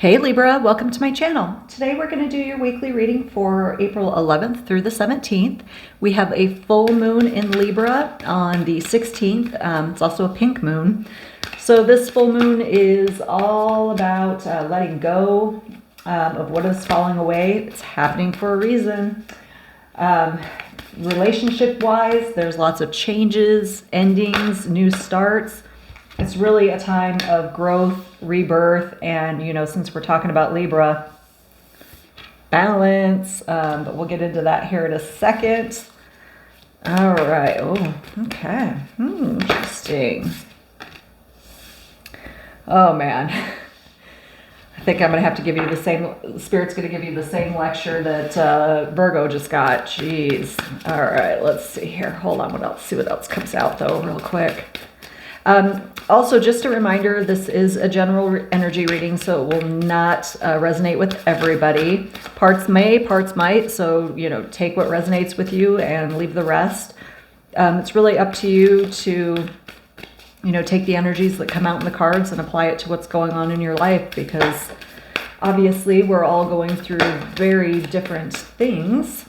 Hey Libra, welcome to my channel. Today we're going to do your weekly reading for April 11th through the 17th. We have a full moon in Libra on the 16th. It's also a pink moon. So this full moon is all about letting go of what is falling away. It's happening for a reason. Relationship-wise, there's lots of changes, endings, new starts. It's really a time of growth, rebirth, and, since we're talking about Libra, balance, but we'll get into that here in a second. All right. Oh, okay. Interesting. Oh, man. I think I'm going to have to give you the same, Spirit's going to give you the same lecture that Virgo just got. Jeez. All right, let's see here. Hold on, see what else comes out, though, real quick. Also, just a reminder, this is a general energy reading, so it will not resonate with everybody. Parts may, parts might, so, take what resonates with you and leave the rest. It's really up to you to, take the energies that come out in the cards and apply it to what's going on in your life, because obviously we're all going through very different things.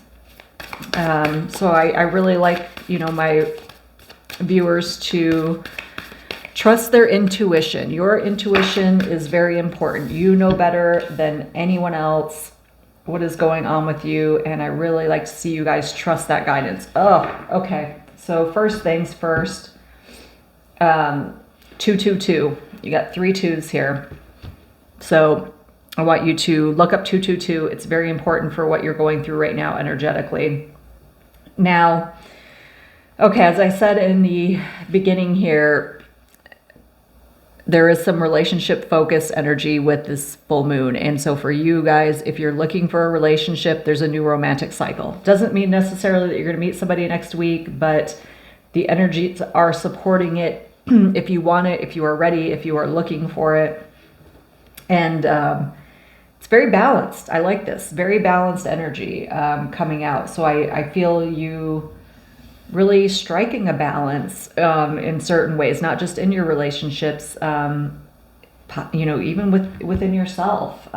So I really like, my viewers to trust their intuition. Your intuition is very important. You know better than anyone else what is going on with you, and I really like to see you guys trust that guidance. Oh, okay. So first things first, 222. You got 3 2s here. So I want you to look up 222. It's very important for what you're going through right now energetically. Now, okay, as I said in the beginning here, there is some relationship focused energy with this full moon. And so for you guys, if you're looking for a relationship, there's a new romantic cycle. Doesn't mean necessarily that you're going to meet somebody next week, but the energies are supporting it if you want it, if you are ready, if you are looking for it. And it's very balanced. I like this. Very balanced energy coming out. So I feel you really striking a balance in certain ways, not just in your relationships, even within yourself.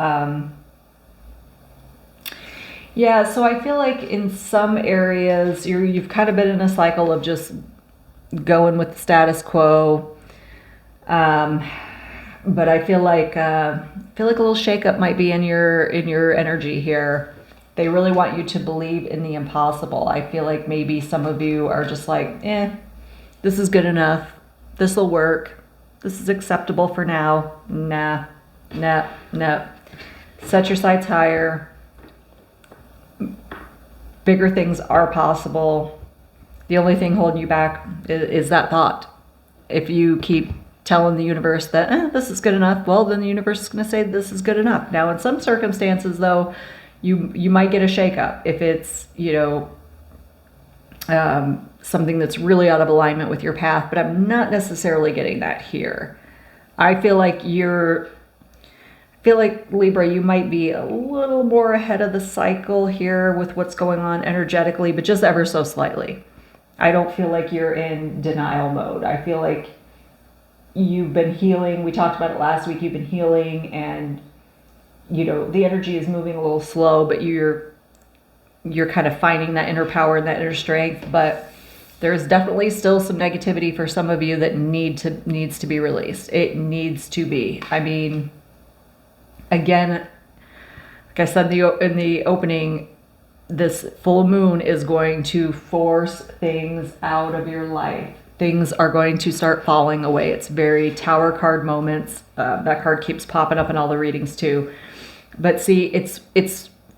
Yeah, so I feel like in some areas you've kind of been in a cycle of just going with the status quo. But I feel like a little shakeup might be in your energy here. They really want you to believe in the impossible. I feel like maybe some of you are just like, this is good enough. This will work. This is acceptable for now. Nah. Set your sights higher. Bigger things are possible. The only thing holding you back is that thought. If you keep telling the universe that this is good enough, well, then the universe is going to say this is good enough. Now, in some circumstances, though, you might get a shakeup if it's, something that's really out of alignment with your path, but I'm not necessarily getting that here. I feel like Libra, you might be a little more ahead of the cycle here with what's going on energetically, but just ever so slightly. I don't feel like you're in denial mode. I feel like you've been healing. We talked about it last week. You've been healing, and the energy is moving a little slow, but you're kind of finding that inner power and that inner strength. But there's definitely still some negativity for some of you that needs to be released. It needs to be. I mean, again, like I said in the opening, this full moon is going to force things out of your life. Things are going to start falling away. It's very Tower card moments. That card keeps popping up in all the readings too. But see, it's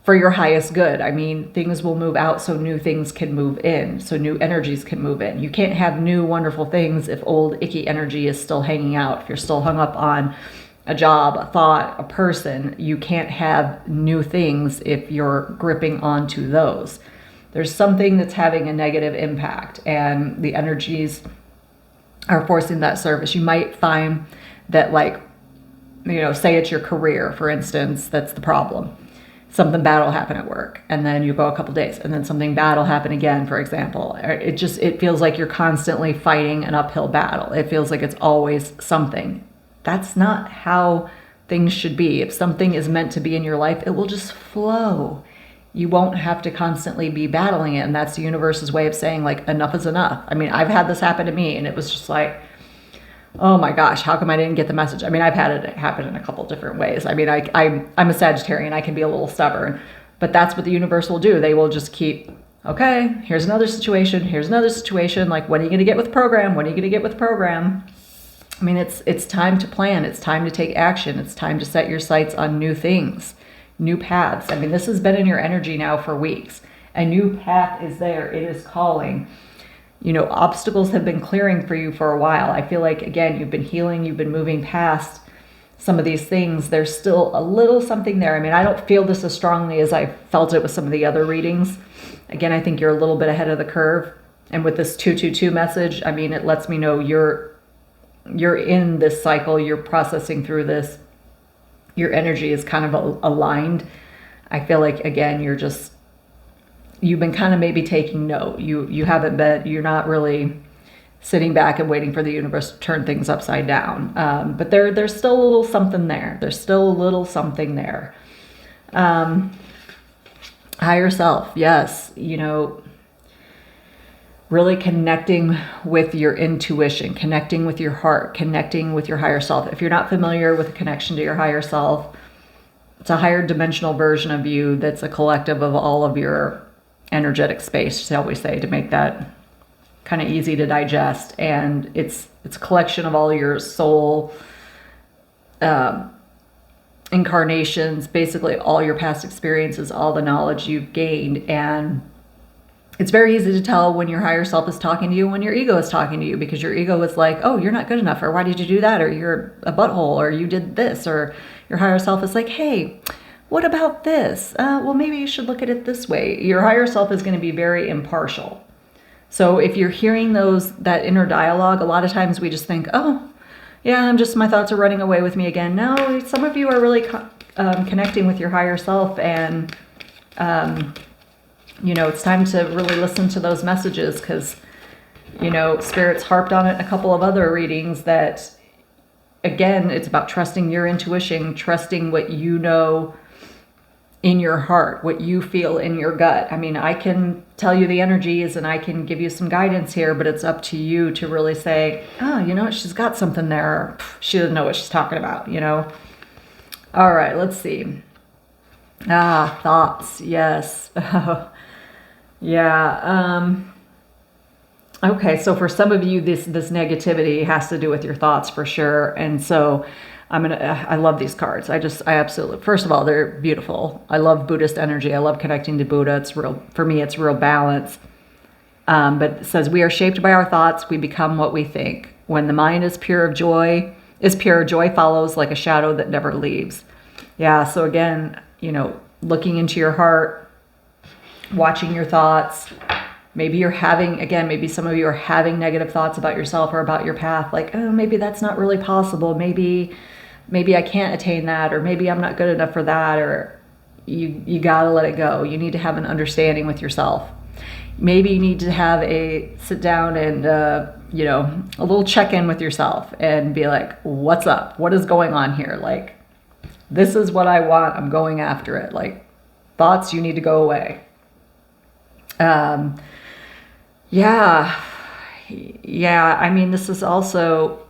for your highest good. I mean, things will move out so new things can move in, so new energies can move in. You can't have new wonderful things if old icky energy is still hanging out. If you're still hung up on a job, a thought, a person, you can't have new things if you're gripping onto those. There's something that's having a negative impact, and the energies are forcing that service. You might find that, say it's your career, for instance, that's the problem. Something bad will happen at work, and then you go a couple days, and then something bad will happen again, for example. It feels like you're constantly fighting an uphill battle. It feels like it's always something. That's not how things should be. If something is meant to be in your life, it will just flow. You won't have to constantly be battling it. And that's the universe's way of saying, like, enough is enough. I mean, I've had this happen to me, and it was just like, oh my gosh, how come I didn't get the message? I mean, I've had it happen in a couple different ways. I mean, I'm a Sagittarian. I can be a little stubborn, but that's what the universe will do. They will just keep, okay, here's another situation. Here's another situation. Like, when are you going to get with program? When are you going to get with program? I mean, it's time to plan. It's time to take action. It's time to set your sights on new things, new paths. I mean, this has been in your energy now for weeks. A new path is there. It is calling. You know, obstacles have been clearing for you for a while. I feel like, again, you've been healing. You've been moving past some of these things. There's still a little something there. I mean, I don't feel this as strongly as I felt it with some of the other readings. Again, I think you're a little bit ahead of the curve. And with this 222 message, I mean, it lets me know you're in this cycle, you're processing through this, your energy is kind of aligned. I feel like, again, you've been kind of maybe taking note. You haven't been, you're not really sitting back and waiting for the universe to turn things upside down. But there's still a little something there. There's still a little something there. Higher self, yes, you know, really connecting with your intuition, connecting with your heart, connecting with your higher self. If you're not familiar with a connection to your higher self, it's a higher dimensional version of you that's a collective of all of your energetic space, I always say, to make that kind of easy to digest. And it's a collection of all your soul incarnations, basically all your past experiences, all the knowledge you've gained. And it's very easy to tell when your higher self is talking to you, when your ego is talking to you, because your ego is like, oh, you're not good enough, or why did you do that, or you're a butthole, or you did this, or your higher self is like, hey, what about this? Well, maybe you should look at it this way. Your higher self is going to be very impartial. So if you're hearing that inner dialogue, a lot of times we just think, oh, yeah, my thoughts are running away with me again. No, some of you are really connecting with your higher self, and you know, it's time to really listen to those messages, because, you know, Spirit's harped on it in a couple of other readings that, again, it's about trusting your intuition, trusting what you know in your heart, what you feel in your gut. I mean, I can tell you the energies and I can give you some guidance here, but it's up to you to really say, oh, you know what, she's got something there. She doesn't know what she's talking about, you know? All right, let's see. Thoughts, yes. Yeah. Okay, so for some of you, this negativity has to do with your thoughts for sure. And so I love these cards. I absolutely, first of all, they're beautiful. I love Buddhist energy. I love connecting to Buddha. It's real, for me, it's real balance. But it says, we are shaped by our thoughts. We become what we think. When the mind is pure, joy follows like a shadow that never leaves. Yeah. So again, you know, looking into your heart, watching your thoughts. Maybe maybe some of you are having negative thoughts about yourself or about your path. Like, oh, maybe that's not really possible. Maybe I can't attain that, or maybe I'm not good enough for that, or you gotta let it go. You need to have an understanding with yourself. Maybe you need to have sit down and, you know, a little check-in with yourself and be like, what's up? What is going on here? Like, this is what I want. I'm going after it. Like, thoughts, you need to go away. Yeah. I mean, this is also,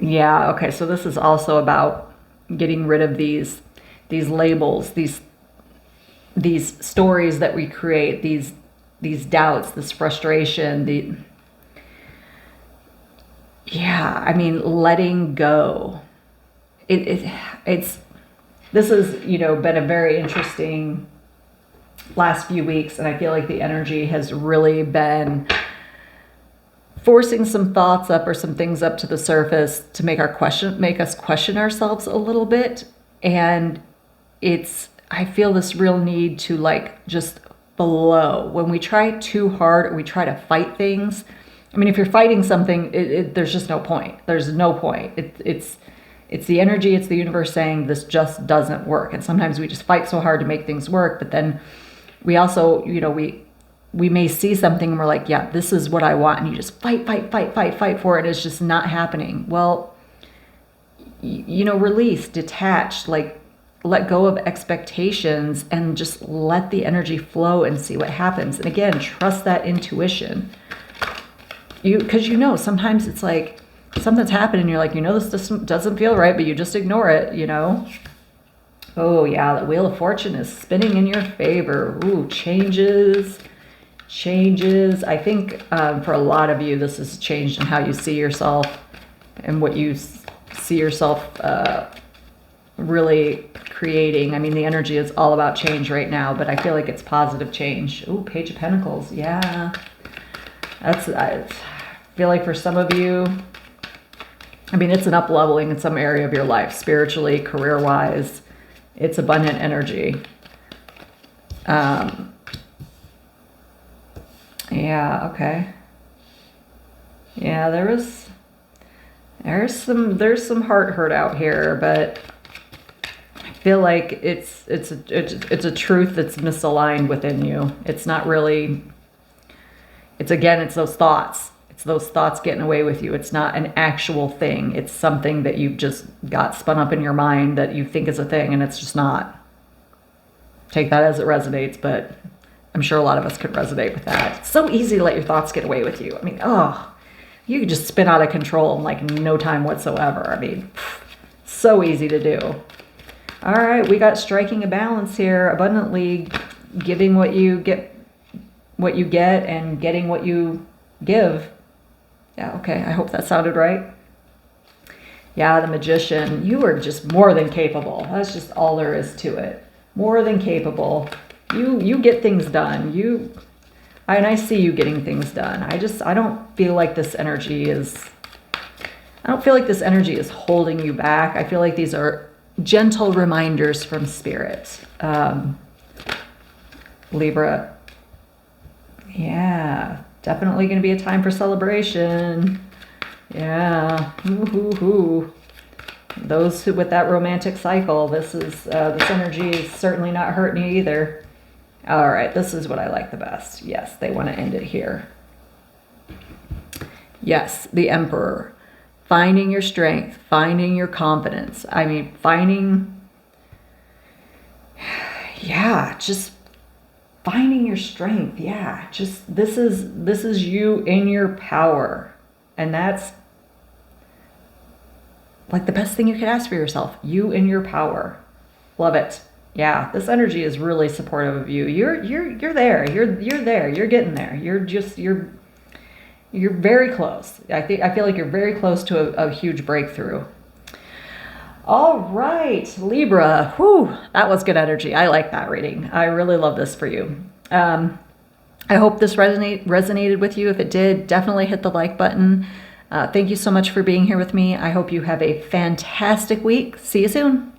okay. So this is also about getting rid of these labels, these stories that we create, these doubts, this frustration, I mean, letting go. This has, you know, been a very interesting last few weeks, and I feel like the energy has really been forcing some thoughts up or some things up to the surface to make us question ourselves a little bit. And I feel this real need to, like, just flow. When we try too hard or we try to fight things, I mean, if you're fighting something, there's just no point. There's no point. It's the energy, it's the universe saying this just doesn't work. And sometimes we just fight so hard to make things work, but then we also, you know, we may see something and we're like, yeah, this is what I want. And you just fight for it. And it's just not happening. Well, release, detach, like let go of expectations and just let the energy flow and see what happens. And again, trust that intuition. Because sometimes it's like something's happening and you're like, this doesn't feel right, but you just ignore it, Oh yeah, the Wheel of Fortune is spinning in your favor. Ooh, changes. I think for a lot of you, this has changed in how you see yourself and what you see yourself really creating. I mean, the energy is all about change right now, but I feel like it's positive change. Ooh, Page of Pentacles. Yeah. I feel like for some of you, I mean, it's an up-leveling in some area of your life, spiritually, career-wise. It's abundant energy. Yeah, okay. Yeah, there's some heart hurt out here, but I feel like it's a truth that's misaligned within you. It's not really, it's those thoughts. It's those thoughts getting away with you. It's not an actual thing. It's something that you've just got spun up in your mind that you think is a thing, and it's just not. Take that as it resonates, but I'm sure a lot of us could resonate with that. It's so easy to let your thoughts get away with you. I mean, you could just spin out of control in like no time whatsoever. I mean, so easy to do. All right, we got striking a balance here. Abundantly giving what you get, and getting what you give. Yeah, okay, I hope that sounded right. Yeah, the Magician, you are just more than capable. That's just all there is to it. More than capable. You get things done. And I see you getting things done. I don't feel like this energy is holding you back. I feel like these are gentle reminders from Spirit. Libra. Yeah, definitely going to be a time for celebration. Yeah. Ooh. Those who with that romantic cycle, this energy is certainly not hurting you either. All right, this is what I like the best. Yes, they want to end it here. Yes, the Emperor. Finding your strength, finding your confidence. I mean, just finding your strength. Yeah, just this is you in your power. And that's like the best thing you could ask for yourself. You in your power. Love it. Yeah, this energy is really supportive of you. You're there. You're there. You're getting there. You're very close. I feel like you're very close to a huge breakthrough. All right, Libra. Whew, that was good energy. I like that reading. I really love this for you. I hope this resonated with you. If it did, definitely hit the like button. Thank you so much for being here with me. I hope you have a fantastic week. See you soon.